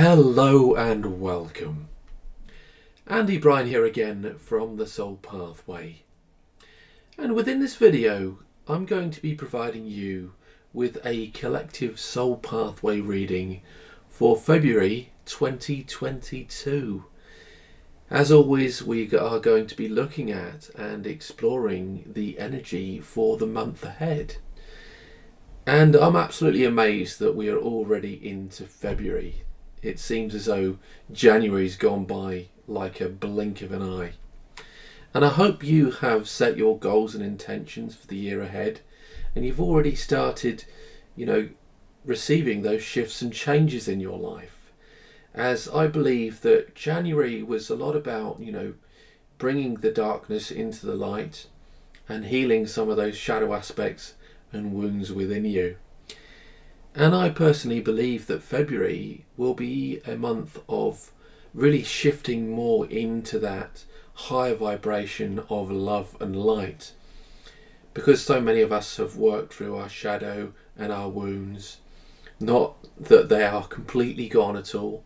Hello and welcome. Andy Bryan here again from the Soul Pathway. And within this video, I'm going to be providing you with a collective Soul Pathway reading for February 2022. As always, we are going to be looking at and exploring the energy for the month ahead. And I'm absolutely amazed that we are already into February. It seems as though January's gone by like a blink of an eye. And I hope you have set your goals and intentions for the year ahead, and you've already started, receiving those shifts and changes in your life. As I believe that January was a lot about, bringing the darkness into the light and healing some of those shadow aspects and wounds within you. And I personally believe that February will be a month of really shifting more into that higher vibration of love and light. Because so many of us have worked through our shadow and our wounds. Not that they are completely gone at all,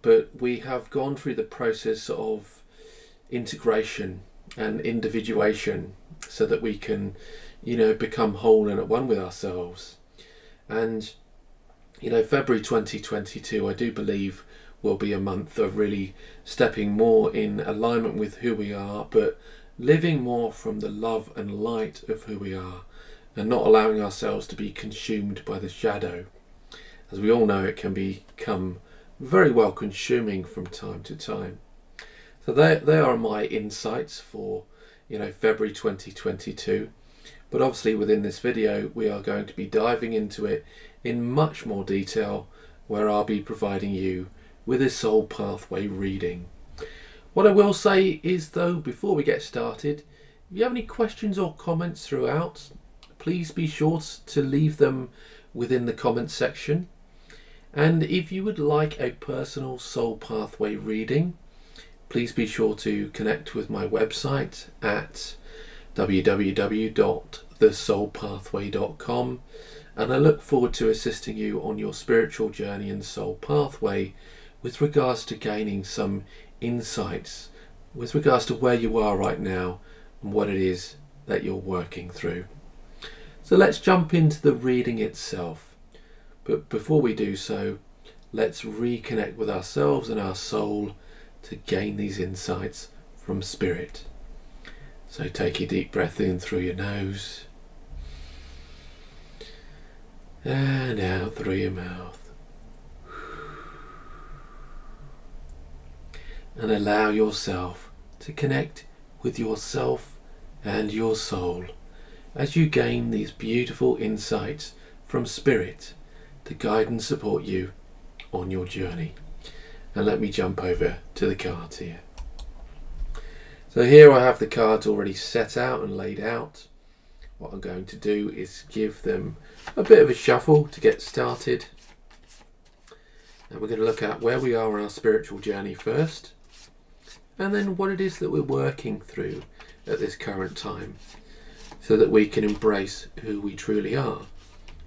but we have gone through the process of integration and individuation so that we can, become whole and at one with ourselves. And February 2022 I do believe will be a month of really stepping more in alignment with who we are, but living more from the love and light of who we are, and not allowing ourselves to be consumed by the shadow. As we all know, it can become very well consuming from time to time. So they are my insights for February 2022. But obviously within this video we are going to be diving into it in much more detail, where I'll be providing you with a Soul Pathway reading. What I will say is, though, before we get started, if you have any questions or comments throughout, please be sure to leave them within the comments section. And if you would like a personal Soul Pathway reading, please be sure to connect with my website at www.thesoulpathway.com, and I look forward to assisting you on your spiritual journey and soul pathway with regards to gaining some insights with regards to where you are right now and what it is that you're working through. So let's jump into the reading itself. But before we do so, let's reconnect with ourselves and our soul to gain these insights from spirit. So take a deep breath in through your nose and out through your mouth, and allow yourself to connect with yourself and your soul as you gain these beautiful insights from spirit to guide and support you on your journey. And let me jump over to the cards here. So here I have the cards already set out and laid out. What I'm going to do is give them a bit of a shuffle to get started. And we're going to look at where we are on our spiritual journey first, and then what it is that we're working through at this current time, so that we can embrace who we truly are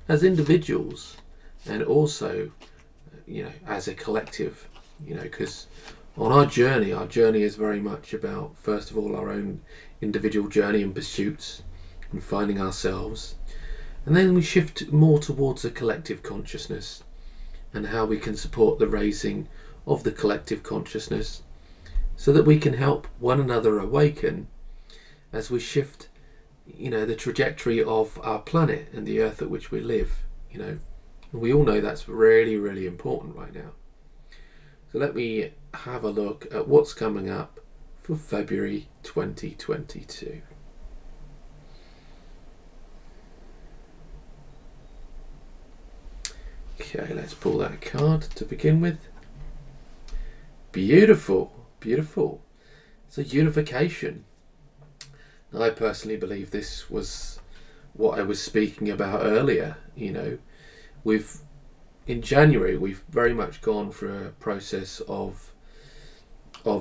as individuals, and also as a collective, because on our journey is very much about, first of all, our own individual journey and pursuits and finding ourselves, and then we shift more towards a collective consciousness and how we can support the raising of the collective consciousness so that we can help one another awaken as we shift the trajectory of our planet and the earth at which we live. And we all know that's really, really important right now. So let me have a look at what's coming up for February 2022. Okay, let's pull that card to begin with. Beautiful, beautiful. So unification. Now, I personally believe this was what I was speaking about earlier. In January we've very much gone through a process of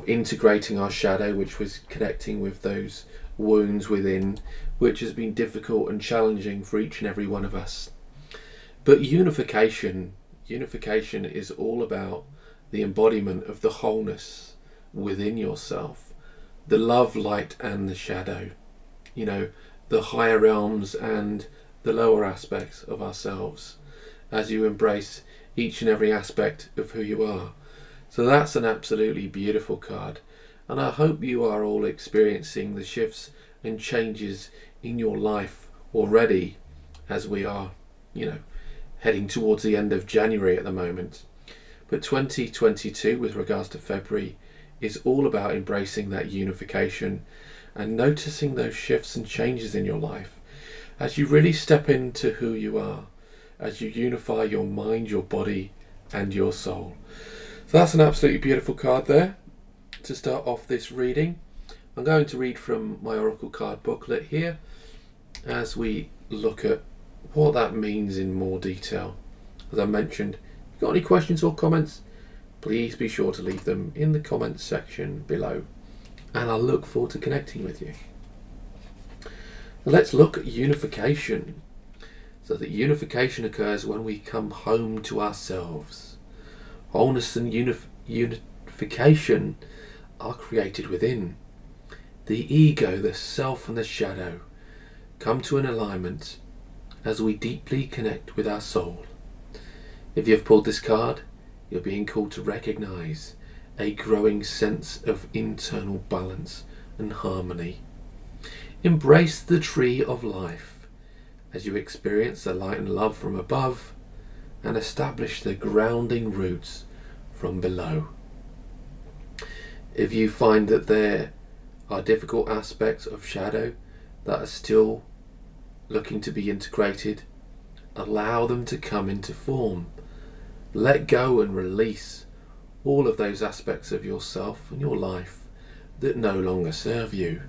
integrating our shadow, which was connecting with those wounds within, which has been difficult and challenging for each and every one of us. But unification, Unification is all about the embodiment of the wholeness within yourself, the love, light and the shadow, you know, the higher realms and the lower aspects of ourselves, as you embrace each and every aspect of who you are. So that's an absolutely beautiful card, and I hope you are all experiencing the shifts and changes in your life already, as we are, you know, heading towards the end of January at the moment. But 2022, with regards to February, is all about embracing that unification and noticing those shifts and changes in your life as you really step into who you are, as you unify your mind, your body and your soul. So that's an absolutely beautiful card there to start off this reading. I'm going to read from my Oracle card booklet here as we look at what that means in more detail. As I mentioned, if you've got any questions or comments, please be sure to leave them in the comments section below, and I'll look forward to connecting with you. Let's look at unification. So that unification occurs when we come home to ourselves. Wholeness and unification are created within. The ego, the self and the shadow come to an alignment as we deeply connect with our soul. If you've pulled this card, you're being called to recognize a growing sense of internal balance and harmony. Embrace the tree of life as you experience the light and love from above and establish the grounding roots from below. If you find that there are difficult aspects of shadow that are still looking to be integrated, allow them to come into form. Let go and release all of those aspects of yourself and your life that no longer serve you.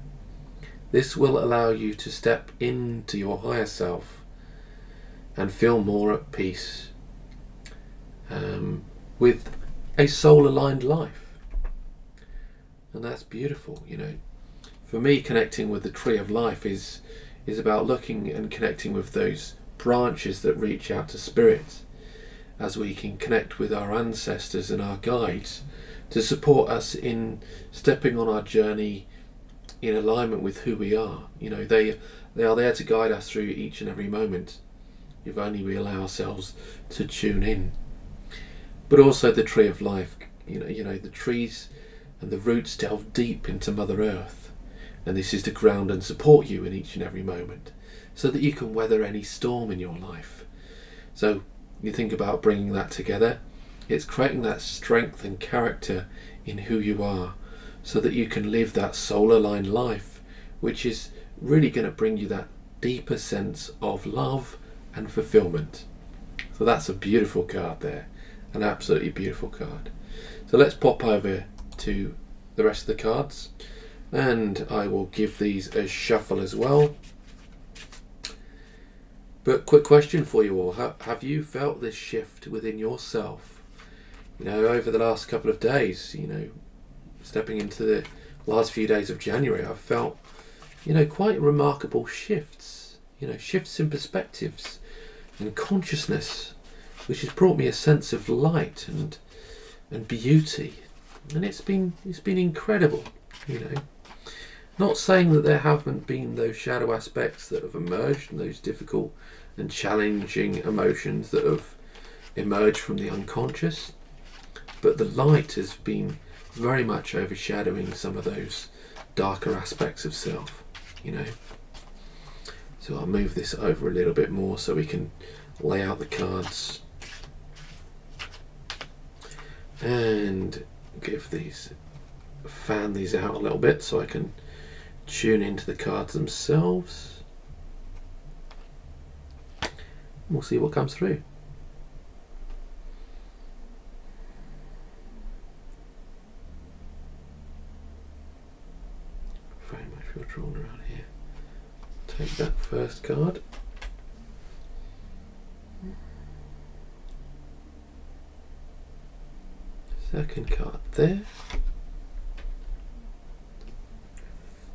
This will allow you to step into your higher self and feel more at peace with a soul-aligned life. And that's beautiful, you know. For me, connecting with the tree of life is about looking and connecting with those branches that reach out to spirit, as we can connect with our ancestors and our guides to support us in stepping on our journey in alignment with who we are. You know, they are there to guide us through each and every moment, if only we allow ourselves to tune in. But also the tree of life, you know, the trees and the roots delve deep into Mother Earth, and this is to ground and support you in each and every moment so that you can weather any storm in your life. So you think about bringing that together, it's creating that strength and character in who you are so that you can live that soul-aligned life, which is really going to bring you that deeper sense of love and fulfillment. So that's a beautiful card there, an absolutely beautiful card. So let's pop over to the rest of the cards, and I will give these a shuffle as well. But quick question for you all, have you felt this shift within yourself? You know, over the last couple of days, you know, stepping into the last few days of January, I've felt, you know, quite remarkable shifts, you know, shifts in perspectives and consciousness, which has brought me a sense of light and beauty, and it's been incredible, you know. Not saying that there haven't been those shadow aspects that have emerged and those difficult and challenging emotions that have emerged from the unconscious, but the light has been very much overshadowing some of those darker aspects of self, you know. So I'll move this over a little bit more so we can lay out the cards and fan these out a little bit so I can tune into the cards themselves. We'll see what comes through. Very much feel drawn around here. Take that first card. Second card there.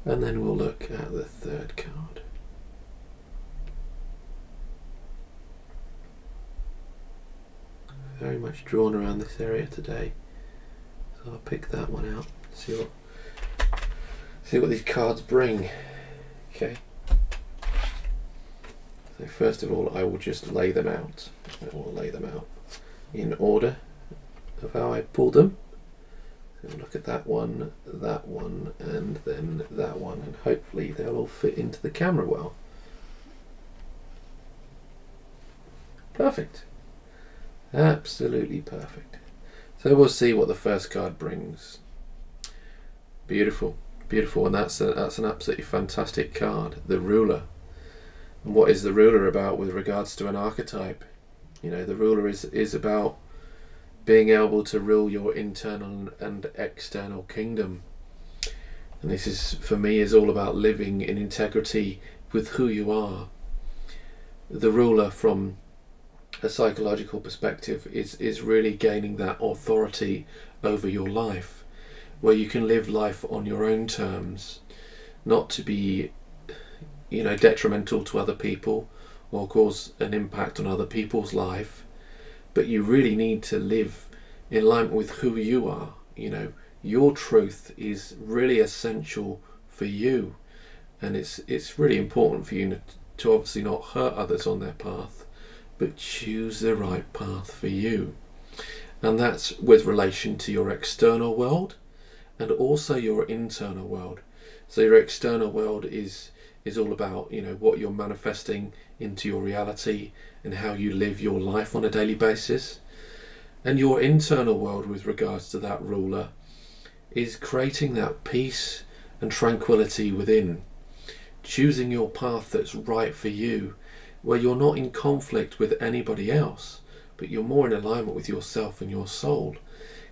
And then we'll look at the third card. very much drawn around this area today. So I'll pick that one out, see what these cards bring. Okay. So first of all, I will just lay them out. I will lay them out in order of how I pulled them. So look at that one, and then that one, and hopefully they'll all fit into the camera well. Perfect. Absolutely perfect. So we'll see what the first card brings. Beautiful, beautiful, and that's an absolutely fantastic card, the Ruler. And what is the Ruler about with regards to an archetype? You know, the Ruler is about being able to rule your internal and external kingdom. And this is, for me, is all about living in integrity with who you are. The Ruler, from a psychological perspective, is really gaining that authority over your life, where you can live life on your own terms, not to be, you know, detrimental to other people or cause an impact on other people's life, but you really need to live in alignment with who you are. You know, your truth is really essential for you, and it's really important for you to obviously not hurt others on their path, but choose the right path for you. And that's with relation to your external world and also your internal world. So your external world is all about, you know, what you're manifesting into your reality and how you live your life on a daily basis. And your internal world, with regards to that Ruler, is creating that peace and tranquility within, choosing your path that's right for you, where you're not in conflict with anybody else, but you're more in alignment with yourself and your soul.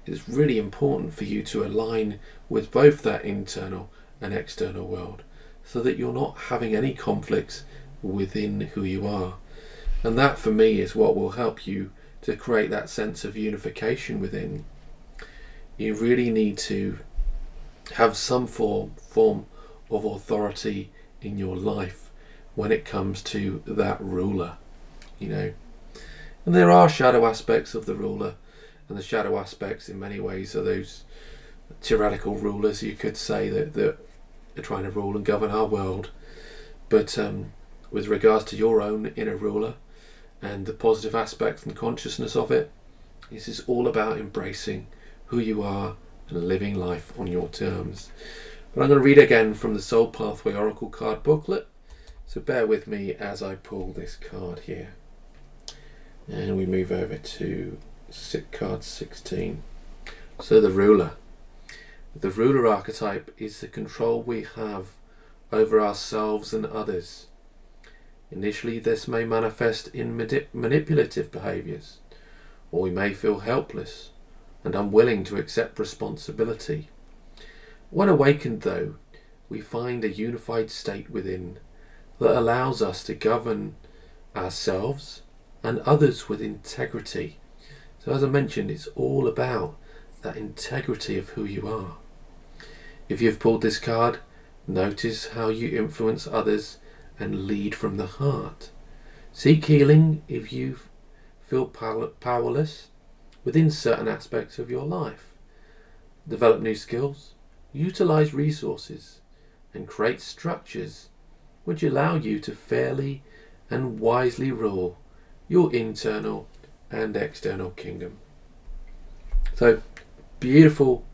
It's really important for you to align with both that internal and external world, so that you're not having any conflicts within who you are. And that, for me, is what will help you to create that sense of unification within. You really need to have some form of authority in your life when it comes to that Ruler, you know. And there are shadow aspects of the Ruler, and the shadow aspects in many ways are those tyrannical rulers, you could say, that are trying to rule and govern our world. But with regards to your own inner Ruler and the positive aspects and consciousness of it, this is all about embracing who you are and living life on your terms. But I'm going to read again from the Soul Pathway Oracle card booklet, so bear with me as I pull this card here. And we move over to card 16. So the Ruler. The Ruler archetype is the control we have over ourselves and others. Initially, this may manifest in manipulative behaviours, or we may feel helpless and unwilling to accept responsibility. When awakened, though, we find a unified state within that allows us to govern ourselves and others with integrity. So as I mentioned, it's all about that integrity of who you are. If you've pulled this card, notice how you influence others and lead from the heart. Seek healing if you feel powerless within certain aspects of your life. Develop new skills, utilize resources, and create structures which allow you to fairly and wisely rule your internal and external kingdom. So beautiful,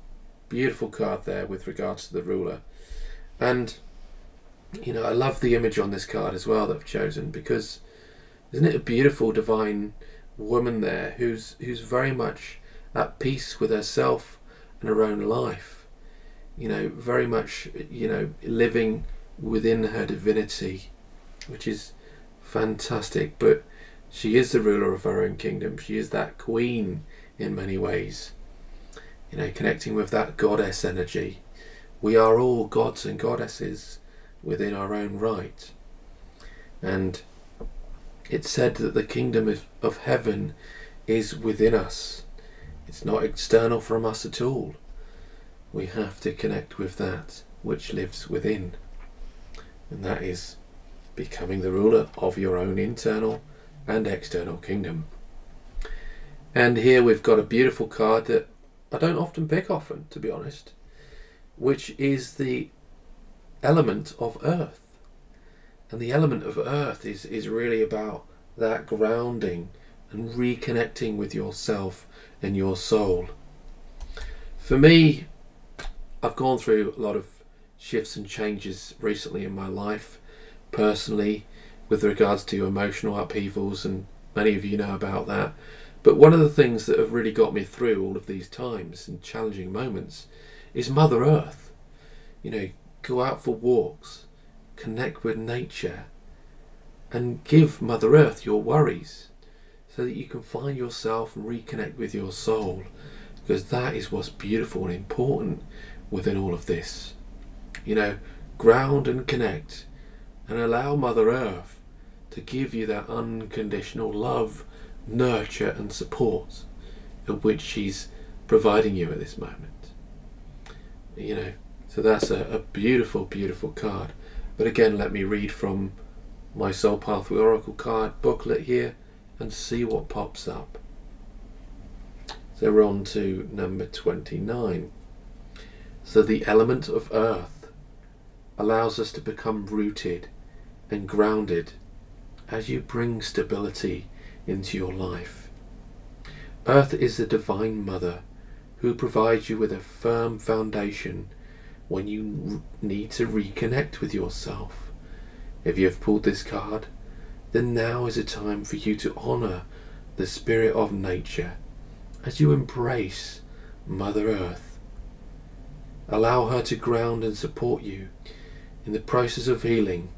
beautiful card there with regards to the Ruler. And you know, I love the image on this card as well that I've chosen, because isn't it a beautiful divine woman there who's very much at peace with herself and her own life, you know, very much, you know, living within her divinity, which is fantastic. But she is the Ruler of her own kingdom. She is that queen in many ways, you know, connecting with that goddess energy. We are all gods and goddesses within our own right. And it's said that the kingdom of heaven is within us. It's not external from us at all. We have to connect with that which lives within. And that is becoming the Ruler of your own internal and external kingdom. And here we've got a beautiful card that I don't often pick often, to be honest, which is the element of earth. And the element of earth is really about that grounding and reconnecting with yourself and your soul. For me, I've gone through a lot of shifts and changes recently in my life, personally, with regards to emotional upheavals, and many of you know about that. But one of the things that have really got me through all of these times and challenging moments is Mother Earth. You know, go out for walks, connect with nature, and give Mother Earth your worries so that you can find yourself and reconnect with your soul, because that is what's beautiful and important within all of this. You know, ground and connect and allow Mother Earth to give you that unconditional love, nurture and support of which she's providing you at this moment. You know, so that's a beautiful, beautiful card. But again, let me read from my Soul Pathway Oracle card booklet here and see what pops up. So we're on to number 29. So the element of earth allows us to become rooted and grounded as you bring stability into your life. Earth is the Divine Mother who provides you with a firm foundation when you need to reconnect with yourself. If you have pulled this card, then now is a time for you to honour the spirit of nature as you embrace Mother Earth. Allow her to ground and support you in the process of healing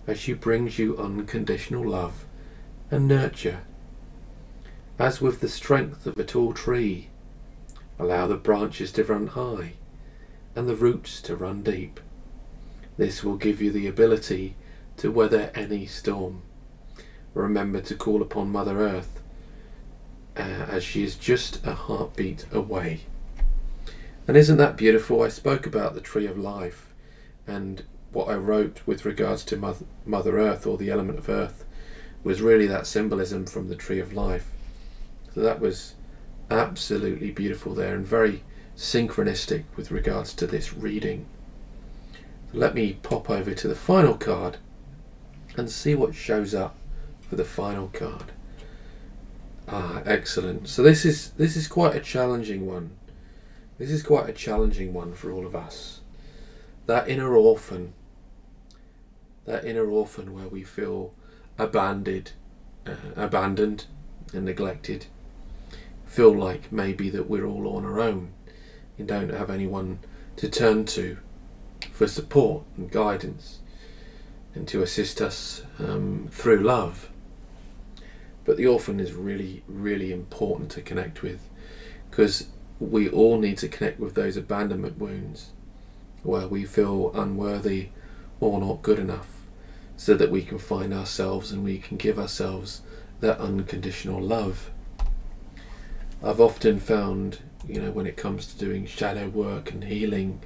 as she brings you unconditional love and nurture. As with the strength of a tall tree, allow the branches to run high and the roots to run deep. This will give you the ability to weather any storm. Remember to call upon Mother Earth as she is just a heartbeat away. And isn't that beautiful? I spoke about the tree of life, and what I wrote with regards to Mother Earth, or the element of earth, was really that symbolism from the tree of life. So that was absolutely beautiful there, and very synchronistic with regards to this reading. So let me pop over to the final card and see what shows up for the final card. Excellent. So this is quite a challenging one. This is quite a challenging one for all of us. That inner orphan where we feel abandoned and neglected, feel like maybe that we're all on our own and don't have anyone to turn to for support and guidance and to assist us through love. But the orphan is really, really important to connect with, because we all need to connect with those abandonment wounds where we feel unworthy or not good enough, so that we can find ourselves and we can give ourselves that unconditional love. I've often found, you know, when it comes to doing shadow work and healing,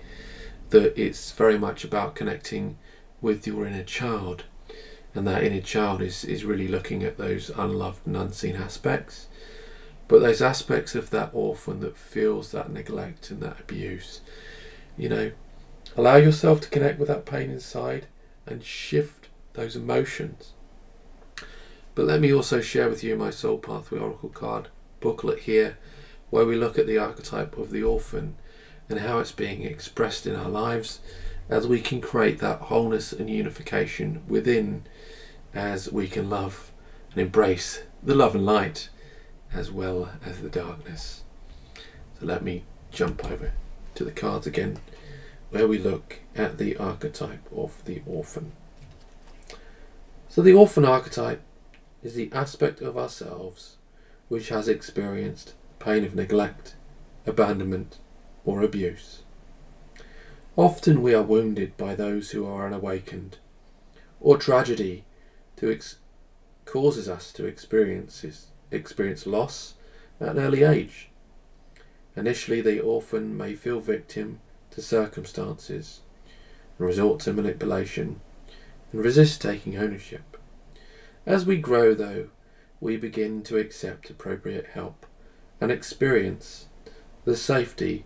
that it's very much about connecting with your inner child, and that inner child is really looking at those unloved and unseen aspects, but those aspects of that orphan that feels that neglect and that abuse. You know, allow yourself to connect with that pain inside and shift those emotions. But let me also share with you my Soul Pathway Oracle card booklet here, where we look at the archetype of the orphan and how it's being expressed in our lives, as we can create that wholeness and unification within, as we can love and embrace the love and light as well as the darkness. So let me jump over to the cards again, where we look at the archetype of the orphan. So the orphan archetype is the aspect of ourselves which has experienced pain of neglect, abandonment or abuse. Often we are wounded by those who are unawakened, or tragedy causes us to experience loss at an early age. Initially, the orphan may feel victim to circumstances and resort to manipulation and resist taking ownership. As we grow, though, we begin to accept appropriate help and experience the safety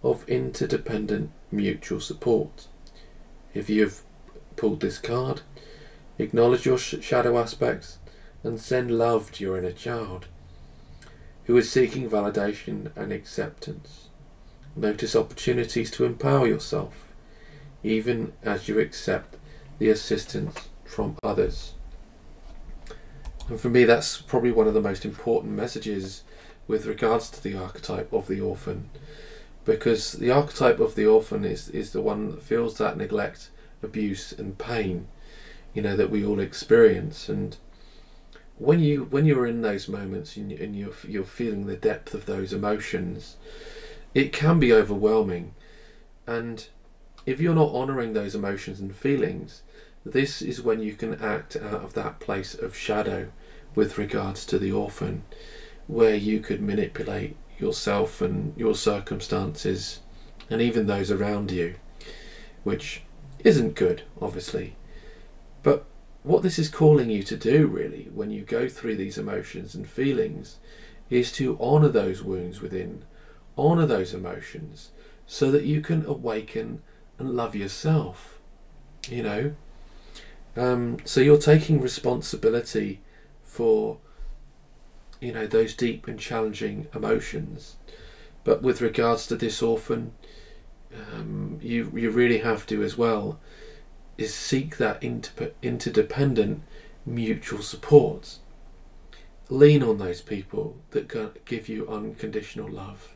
of interdependent mutual support. If you've pulled this card, acknowledge your shadow aspects and send love to your inner child who is seeking validation and acceptance. Notice opportunities to empower yourself, even as you accept the assistance from others. And for me, that's probably one of the most important messages with regards to the archetype of the orphan, because the archetype of the orphan is the one that feels that neglect, abuse and pain, that we all experience. And when you're in those moments and you're feeling the depth of those emotions, it can be overwhelming. And if you're not honouring those emotions and feelings, this is when you can act out of that place of shadow with regards to the orphan, where you could manipulate yourself and your circumstances and even those around you, which isn't good, obviously. But what this is calling you to do, really, when you go through these emotions and feelings, is to honour those wounds within, honour those emotions, so that you can awaken and love yourself, So you're taking responsibility for, those deep and challenging emotions. But with regards to this orphan, you really have to as well is seek that interdependent mutual support. Lean on those people that give you unconditional love,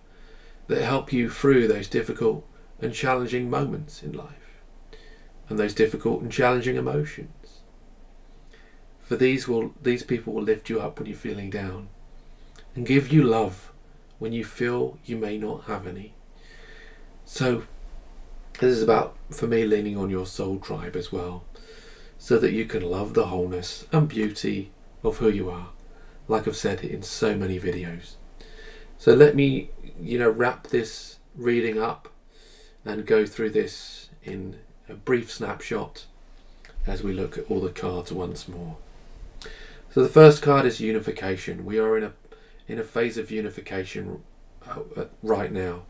that help you through those difficult and challenging moments in life and those difficult and challenging emotions. For these people will lift you up when you're feeling down and give you love when you feel you may not have any. So this is about, for me, leaning on your soul tribe as well, so that you can love the wholeness and beauty of who you are, like I've said in so many videos. So let me, wrap this reading up and go through this in a brief snapshot as we look at all the cards once more. So the first card is unification. We are in a phase of unification right now,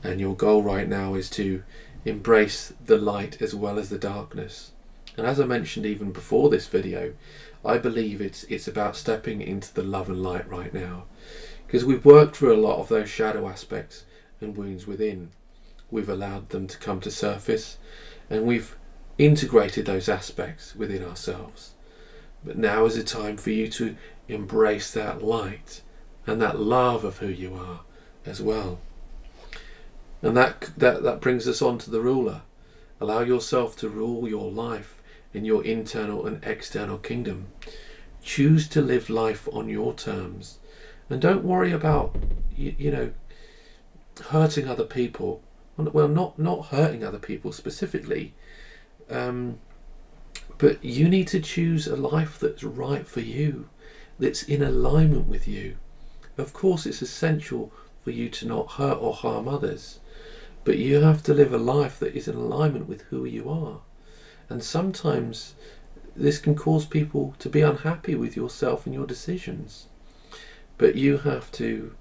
and your goal right now is to embrace the light as well as the darkness. And as I mentioned even before this video, I believe it's about stepping into the love and light right now, because we've worked through a lot of those shadow aspects and wounds within. We've allowed them to come to surface and we've integrated those aspects within ourselves. But now is the time for you to embrace that light and that love of who you are as well. And that brings us on to the ruler. Allow yourself to rule your life in your internal and external kingdom. Choose to live life on your terms, and don't worry about hurting other people. Well, not hurting other people specifically, but you need to choose a life that's right for you, that's in alignment with you. Of course, it's essential for you to not hurt or harm others, but you have to live a life that is in alignment with who you are. And sometimes this can cause people to be unhappy with yourself and your decisions. But you have to,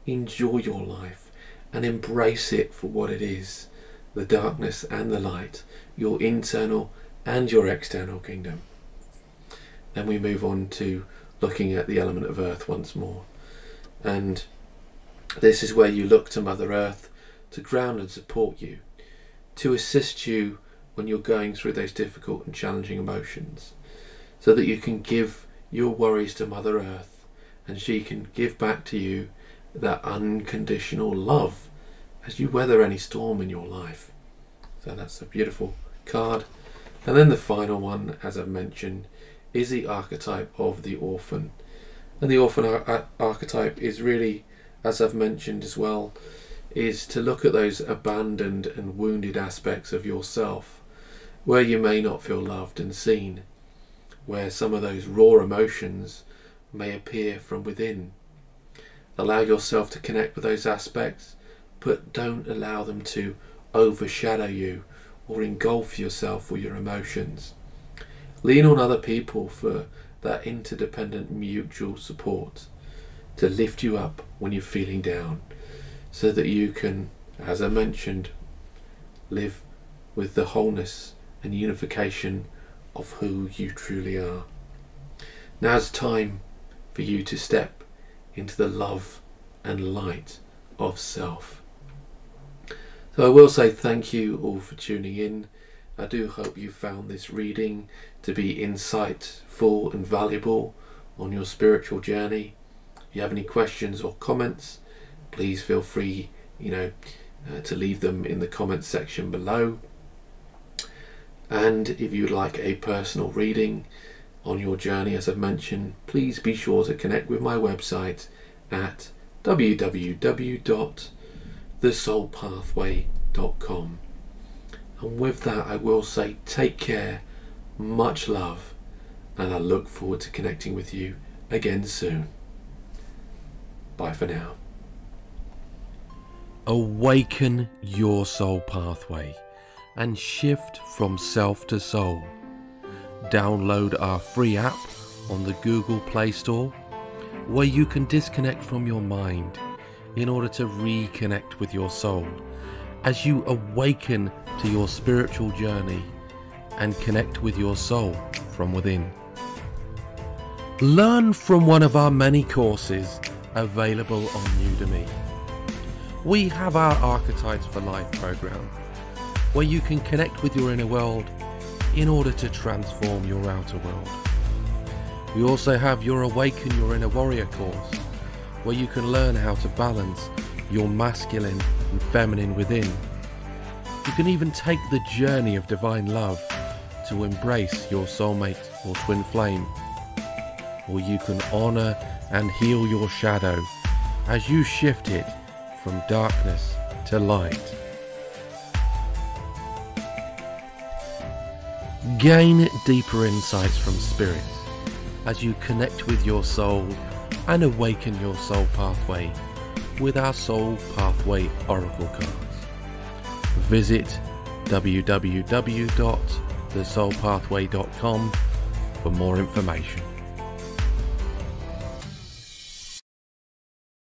enjoy your life and embrace it for what it is, the darkness and the light, your internal and your external kingdom. Then we move on to looking at the element of earth once more. And this is where you look to Mother Earth to ground and support you, to assist you when you're going through those difficult and challenging emotions, so that you can give your worries to Mother Earth and she can give back to you that unconditional love as you weather any storm in your life. So that's a beautiful card. And then the final one, as I've mentioned, is the archetype of the orphan. And the orphan archetype is really, as I've mentioned as well, is to look at those abandoned and wounded aspects of yourself where you may not feel loved and seen, where some of those raw emotions may appear from within. Allow yourself to connect with those aspects, but don't allow them to overshadow you or engulf yourself or your emotions. Lean on other people for that interdependent mutual support. to lift you up when you're feeling down, so that you can, as I mentioned, live with the wholeness and unification of who you truly are. Now's time for you to step into the love and light of self. So I will say thank you all for tuning in. I do hope you found this reading to be insightful and valuable on your spiritual journey. If you have any questions or comments, please feel free, to leave them in the comments section below. And if you'd like a personal reading on your journey, as I've mentioned, please be sure to connect with my website at www.thesoulpathway.com. And with that, I will say take care, much love, and I look forward to connecting with you again soon. Bye for now. Awaken your soul pathway and shift from self to soul. Download our free app on the Google Play Store, where you can disconnect from your mind in order to reconnect with your soul as you awaken to your spiritual journey and connect with your soul from within. Learn from one of our many courses available on Udemy. We have our Archetypes for Life program, where you can connect with your inner world in order to transform your outer world. We also have your Awaken Your Inner Warrior course, where you can learn how to balance your masculine and feminine within. You can even take the journey of divine love to embrace your soulmate or twin flame. Or you can honour and heal your shadow as you shift it from darkness to light. Gain deeper insights from spirit as you connect with your soul and awaken your soul pathway with our Soul Pathway Oracle cards. Visit www.thesoulpathway.com for more information.